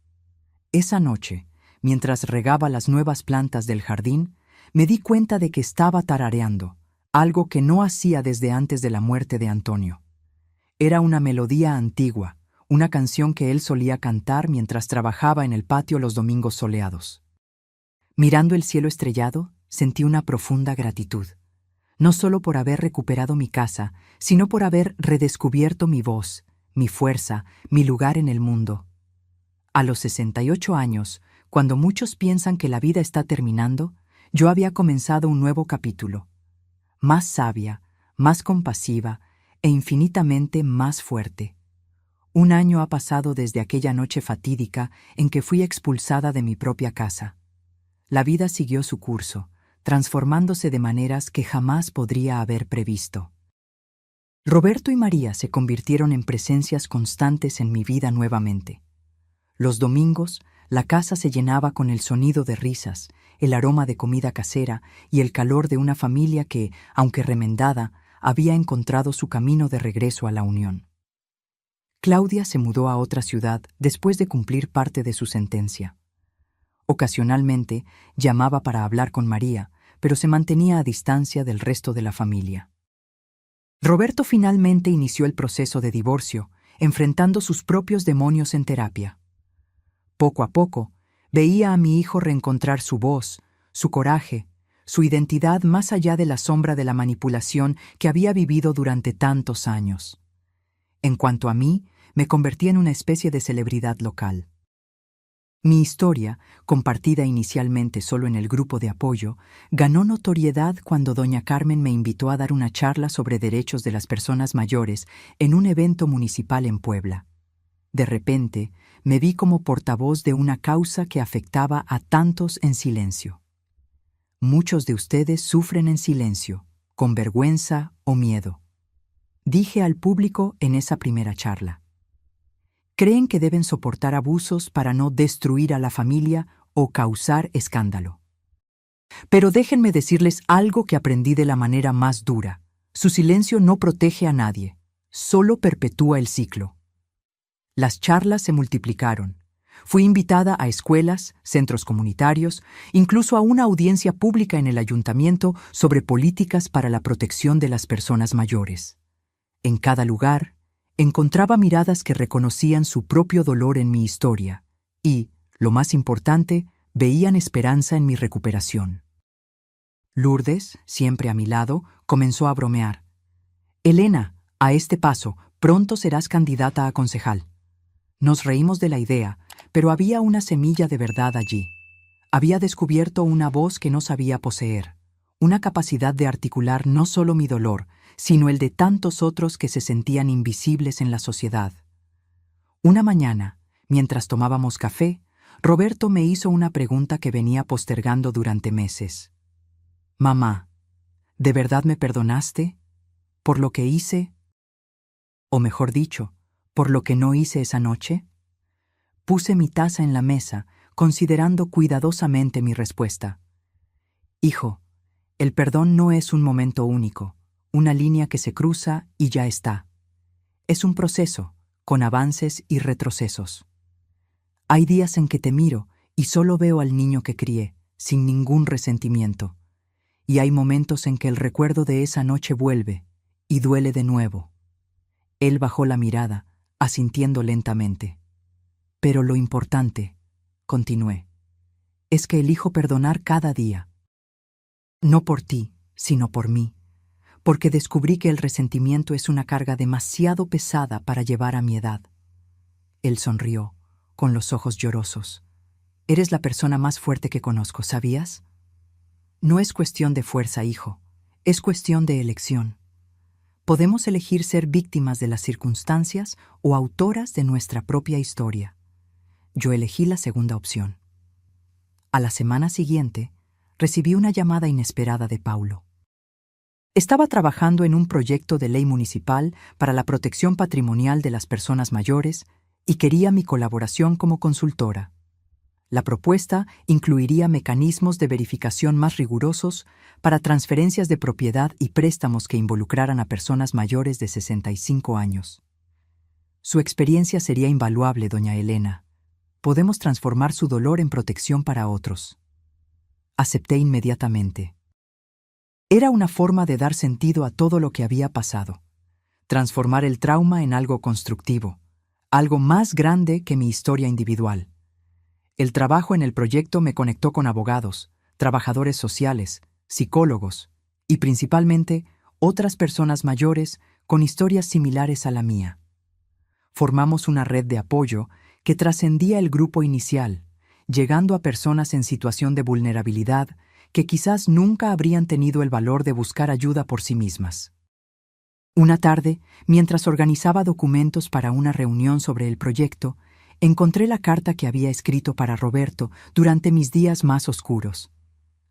Esa noche, mientras regaba las nuevas plantas del jardín, me di cuenta de que estaba tarareando, algo que no hacía desde antes de la muerte de Antonio. Era una melodía antigua, una canción que él solía cantar mientras trabajaba en el patio los domingos soleados. Mirando el cielo estrellado, sentí una profunda gratitud, no solo por haber recuperado mi casa, sino por haber redescubierto mi voz, mi fuerza, mi lugar en el mundo. A los 68 años, cuando muchos piensan que la vida está terminando, yo había comenzado un nuevo capítulo, más sabia, más compasiva e infinitamente más fuerte. Un año ha pasado desde aquella noche fatídica en que fui expulsada de mi propia casa. La vida siguió su curso, transformándose de maneras que jamás podría haber previsto. Roberto y María se convirtieron en presencias constantes en mi vida nuevamente. Los domingos, la casa se llenaba con el sonido de risas, el aroma de comida casera y el calor de una familia que, aunque remendada, había encontrado su camino de regreso a la unión. Claudia se mudó a otra ciudad después de cumplir parte de su sentencia. Ocasionalmente llamaba para hablar con María, pero se mantenía a distancia del resto de la familia. Roberto finalmente inició el proceso de divorcio, enfrentando sus propios demonios en terapia. Poco a poco, veía a mi hijo reencontrar su voz, su coraje, su identidad más allá de la sombra de la manipulación que había vivido durante tantos años. En cuanto a mí, me convertí en una especie de celebridad local. Mi historia, compartida inicialmente solo en el grupo de apoyo, ganó notoriedad cuando doña Carmen me invitó a dar una charla sobre derechos de las personas mayores en un evento municipal en Puebla. De repente, me vi como portavoz de una causa que afectaba a tantos en silencio. Muchos de ustedes sufren en silencio, con vergüenza o miedo. Dije al público en esa primera charla. Creen que deben soportar abusos para no destruir a la familia o causar escándalo. Pero déjenme decirles algo que aprendí de la manera más dura. Su silencio no protege a nadie, solo perpetúa el ciclo. Las charlas se multiplicaron. Fui invitada a escuelas, centros comunitarios, incluso a una audiencia pública en el ayuntamiento sobre políticas para la protección de las personas mayores. En cada lugar, encontraba miradas que reconocían su propio dolor en mi historia y, lo más importante, veían esperanza en mi recuperación. Lourdes, siempre a mi lado, comenzó a bromear. «Elena, a este paso, pronto serás candidata a concejal». Nos reímos de la idea, pero había una semilla de verdad allí. Había descubierto una voz que no sabía poseer, una capacidad de articular no solo mi dolor, sino el de tantos otros que se sentían invisibles en la sociedad. Una mañana, mientras tomábamos café, Roberto me hizo una pregunta que venía postergando durante meses. «Mamá, ¿de verdad me perdonaste? ¿Por lo que hice? O mejor dicho, ¿por lo que no hice esa noche?» Puse mi taza en la mesa, considerando cuidadosamente mi respuesta. «Hijo, el perdón no es un momento único, una línea que se cruza y ya está. Es un proceso, con avances y retrocesos. Hay días en que te miro y solo veo al niño que crié, sin ningún resentimiento. Y hay momentos en que el recuerdo de esa noche vuelve y duele de nuevo». Él bajó la mirada, asintiendo lentamente. «Pero lo importante», continué, «es que elijo perdonar cada día. No por ti, sino por mí, porque descubrí que el resentimiento es una carga demasiado pesada para llevar a mi edad». Él sonrió, con los ojos llorosos. «Eres la persona más fuerte que conozco, ¿sabías? No es cuestión de fuerza, hijo, es cuestión de elección. Podemos elegir ser víctimas de las circunstancias o autoras de nuestra propia historia. Yo elegí la segunda opción». A la semana siguiente, recibí una llamada inesperada de Paulo. Estaba trabajando en un proyecto de ley municipal para la protección patrimonial de las personas mayores y quería mi colaboración como consultora. La propuesta incluiría mecanismos de verificación más rigurosos para transferencias de propiedad y préstamos que involucraran a personas mayores de 65 años. Su experiencia sería invaluable, doña Elena. Podemos transformar su dolor en protección para otros. Acepté inmediatamente. Era una forma de dar sentido a todo lo que había pasado. Transformar el trauma en algo constructivo, algo más grande que mi historia individual. El trabajo en el proyecto me conectó con abogados, trabajadores sociales, psicólogos y principalmente otras personas mayores con historias similares a la mía. Formamos una red de apoyo que trascendía el grupo inicial, llegando a personas en situación de vulnerabilidad que quizás nunca habrían tenido el valor de buscar ayuda por sí mismas. Una tarde, mientras organizaba documentos para una reunión sobre el proyecto, encontré la carta que había escrito para Roberto durante mis días más oscuros.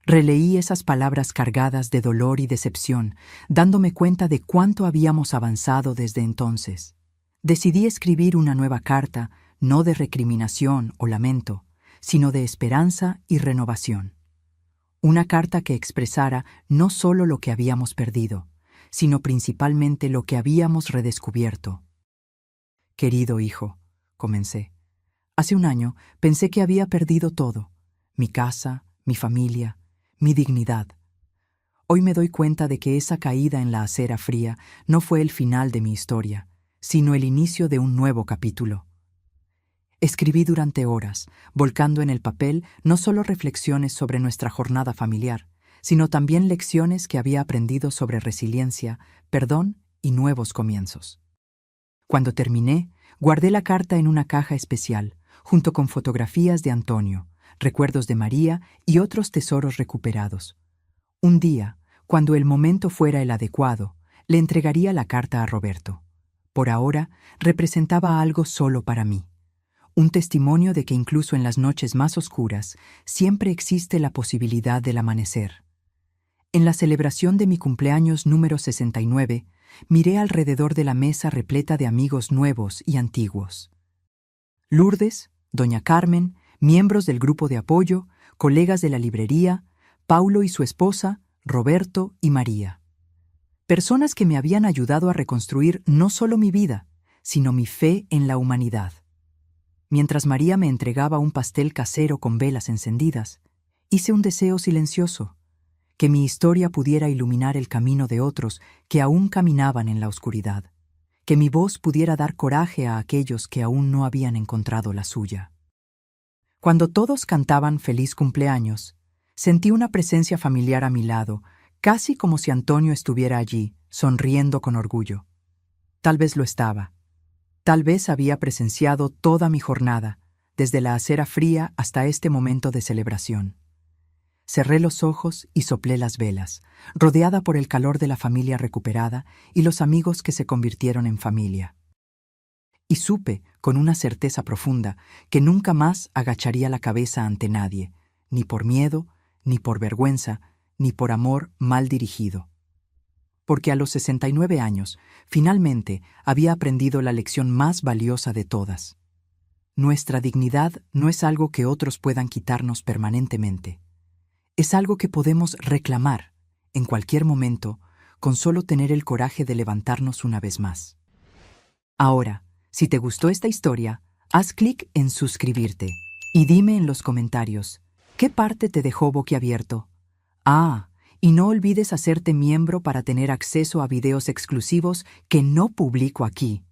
Releí esas palabras cargadas de dolor y decepción, dándome cuenta de cuánto habíamos avanzado desde entonces. Decidí escribir una nueva carta, no de recriminación o lamento, sino de esperanza y renovación. Una carta que expresara no solo lo que habíamos perdido, sino principalmente lo que habíamos redescubierto. Querido hijo, comencé. Hace un año pensé que había perdido todo, mi casa, mi familia, mi dignidad. Hoy me doy cuenta de que esa caída en la acera fría no fue el final de mi historia, sino el inicio de un nuevo capítulo. Escribí durante horas, volcando en el papel no solo reflexiones sobre nuestra jornada familiar, sino también lecciones que había aprendido sobre resiliencia, perdón y nuevos comienzos. Cuando terminé, guardé la carta en una caja especial, junto con fotografías de Antonio, recuerdos de María y otros tesoros recuperados. Un día, cuando el momento fuera el adecuado, le entregaría la carta a Roberto. Por ahora, representaba algo solo para mí. Un testimonio de que incluso en las noches más oscuras siempre existe la posibilidad del amanecer. En la celebración de mi cumpleaños número 69, miré alrededor de la mesa repleta de amigos nuevos y antiguos. Lourdes, doña Carmen, miembros del grupo de apoyo, colegas de la librería, Paulo y su esposa, Roberto y María. Personas que me habían ayudado a reconstruir no solo mi vida, sino mi fe en la humanidad. Mientras María me entregaba un pastel casero con velas encendidas, hice un deseo silencioso, que mi historia pudiera iluminar el camino de otros que aún caminaban en la oscuridad, que mi voz pudiera dar coraje a aquellos que aún no habían encontrado la suya. Cuando todos cantaban feliz cumpleaños, sentí una presencia familiar a mi lado, casi como si Antonio estuviera allí, sonriendo con orgullo. Tal vez lo estaba. Tal vez había presenciado toda mi jornada, desde la acera fría hasta este momento de celebración. Cerré los ojos y soplé las velas, rodeada por el calor de la familia recuperada y los amigos que se convirtieron en familia. Y supe, con una certeza profunda, que nunca más agacharía la cabeza ante nadie, ni por miedo, ni por vergüenza, ni por amor mal dirigido. Porque a los 69 años, finalmente había aprendido la lección más valiosa de todas. Nuestra dignidad no es algo que otros puedan quitarnos permanentemente. Es algo que podemos reclamar, en cualquier momento, con solo tener el coraje de levantarnos una vez más. Ahora, si te gustó esta historia, haz clic en suscribirte y dime en los comentarios, ¿qué parte te dejó boquiabierto? Y no olvides hacerte miembro para tener acceso a videos exclusivos que no publico aquí.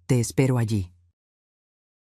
Te espero allí.